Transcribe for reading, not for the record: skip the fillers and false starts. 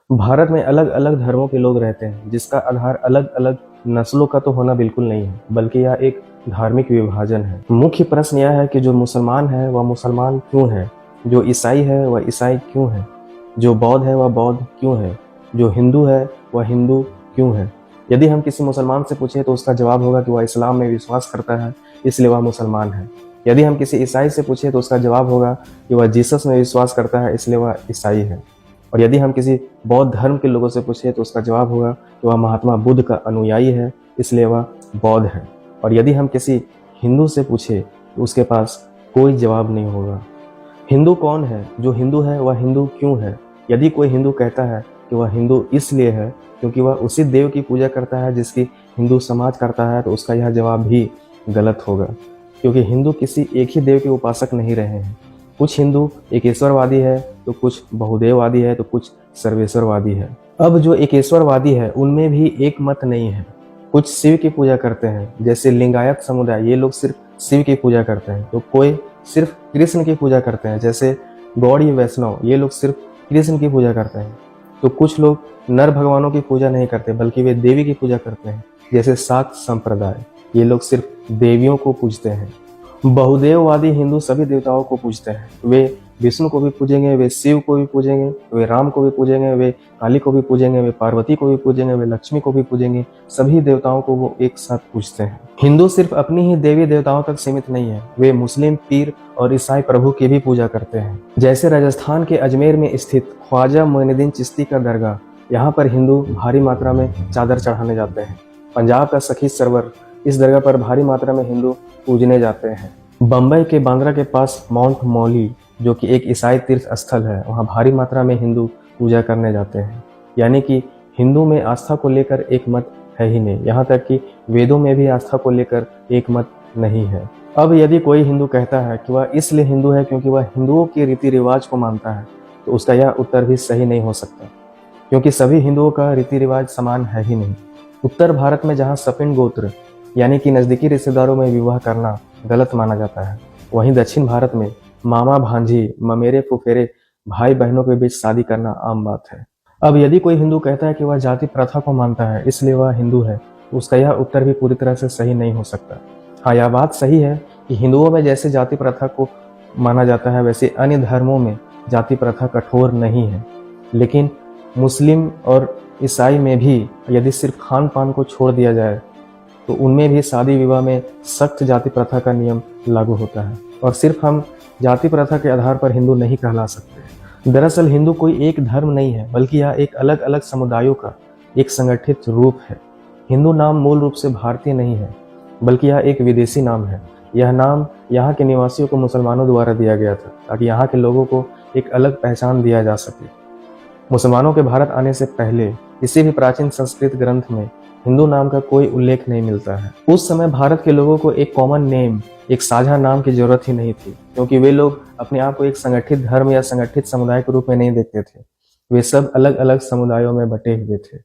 भारत में अलग अलग धर्मों के लोग रहते हैं, जिसका आधार अलग अलग नस्लों का तो होना बिल्कुल नहीं है, बल्कि यह एक धार्मिक विभाजन है। मुख्य प्रश्न यह है कि जो मुसलमान है वह मुसलमान क्यों है, जो ईसाई है वह ईसाई क्यों है, जो बौद्ध है वह बौद्ध क्यों है, जो हिंदू है वह हिंदू क्यों है। यदि हम किसी मुसलमान से पूछे तो उसका जवाब होगा कि वह इस्लाम में विश्वास करता है, इसलिए वह मुसलमान है। यदि हम किसी ईसाई से पूछे तो उसका जवाब होगा कि वह जीसस में विश्वास करता है, इसलिए वह ईसाई है। और यदि हम किसी बौद्ध धर्म के लोगों से पूछे तो उसका जवाब होगा कि वह महात्मा बुद्ध का अनुयायी है, इसलिए वह बौद्ध है। और यदि हम किसी हिंदू से पूछे तो उसके पास कोई जवाब नहीं होगा। हिंदू कौन है? जो हिंदू है वह हिंदू क्यों है? यदि कोई हिंदू कहता है कि वह हिंदू इसलिए है क्योंकि वह उसी देव की पूजा करता है जिसकी हिंदू समाज करता है, तो उसका यह जवाब भी गलत होगा, क्योंकि हिंदू किसी एक ही देव के उपासक नहीं रहे हैं। कुछ हिंदू एकेश्वरवादी है, तो कुछ बहुदेववादी है, तो कुछ सर्वेश्वरवादी है। अब जो एकेश्वरवादी है उनमें भी एक मत नहीं है। कुछ शिव की पूजा करते हैं, जैसे लिंगायत समुदाय, ये लोग सिर्फ शिव की पूजा करते हैं। तो कोई सिर्फ कृष्ण की पूजा करते हैं, जैसे गौड़ी वैष्णव, ये लोग सिर्फ कृष्ण की पूजा करते हैं। तो कुछ लोग नर भगवानों की पूजा नहीं करते, बल्कि वे देवी की पूजा करते हैं, जैसे शाक्त संप्रदाय, ये लोग सिर्फ देवियों को पूजते हैं। बहुदेववादी हिंदू सभी देवताओं को पूजते हैं। वे विष्णु को भी पूजेंगे, वे शिव को भी पूजेंगे, वे राम को भी पूजेंगे, वे काली को भी पूजेंगे, वे पार्वती को भी पूजेंगे, वे लक्ष्मी को भी पूजेंगे। सभी देवताओं को वो एक साथ पूजते हैं। हिंदू सिर्फ अपनी ही देवी देवताओं तक सीमित नहीं है, वे मुस्लिम पीर और ईसाई प्रभु की भी पूजा करते हैं। जैसे राजस्थान के अजमेर में स्थित ख्वाजा मोइनुद्दीन चिश्ती का दरगाह, यहाँ पर हिंदू भारी मात्रा में चादर चढ़ाने जाते हैं। पंजाब का सखी सरवर, इस दरगाह पर भारी मात्रा में हिंदू पूजने जाते हैं। बम्बई के बांद्रा के पास माउंट मौली, जो कि एक ईसाई तीर्थ स्थल है, वहाँ भारी मात्रा में हिंदू पूजा करने जाते हैं। यानी कि हिंदू में आस्था को लेकर एक मत है ही नहीं, यहाँ तक कि वेदों में भी आस्था को लेकर एक मत नहीं है। अब यदि कोई हिंदू कहता है कि वह इसलिए हिंदू है क्योंकि वह हिंदुओं के रीति रिवाज को मानता है, तो उसका यह उत्तर भी सही नहीं हो सकता, क्योंकि सभी हिंदुओं का रीति रिवाज समान है ही नहीं। उत्तर भारत में जहाँ सपिन गोत्र यानी कि नज़दीकी रिश्तेदारों में विवाह करना गलत माना जाता है, वहीं दक्षिण भारत में मामा भांजी, ममेरे फुफेरे, भाई बहनों के बीच शादी करना आम बात है। अब यदि कोई हिंदू कहता है कि वह जाति प्रथा को मानता है इसलिए वह हिंदू है, तो उसका यह उत्तर भी पूरी तरह से सही नहीं हो सकता। हाँ, यह बात सही है कि हिंदुओं में जैसे जाति प्रथा को माना जाता है वैसे अन्य धर्मों में जाति प्रथा कठोर नहीं है, लेकिन मुस्लिम और ईसाई में भी यदि सिर्फ खान पान को छोड़ दिया जाए तो उनमें भी शादी विवाह में सख्त जाति प्रथा का नियम लागू होता है। और सिर्फ हम जाति प्रथा के आधार पर हिंदू नहीं कहला सकते। दरअसल हिंदू कोई एक धर्म नहीं है, बल्कि यह एक अलग अलग समुदायों का एक संगठित रूप है। हिंदू नाम मूल रूप से भारतीय नहीं है, बल्कि यह एक विदेशी नाम है। यह नाम यहाँ के निवासियों को मुसलमानों द्वारा दिया गया था, ताकि यहाँ के लोगों को एक अलग पहचान दिया जा सके। मुसलमानों के भारत आने से पहले किसी भी प्राचीन संस्कृत ग्रंथ में हिंदू नाम का कोई उल्लेख नहीं मिलता है। उस समय भारत के लोगों को एक कॉमन नेम, एक साझा नाम की जरूरत ही नहीं थी, क्योंकि वे लोग अपने आप को एक संगठित धर्म या संगठित समुदाय के रूप में नहीं देखते थे। वे सब अलग अलग समुदायों में बटे हुए थे।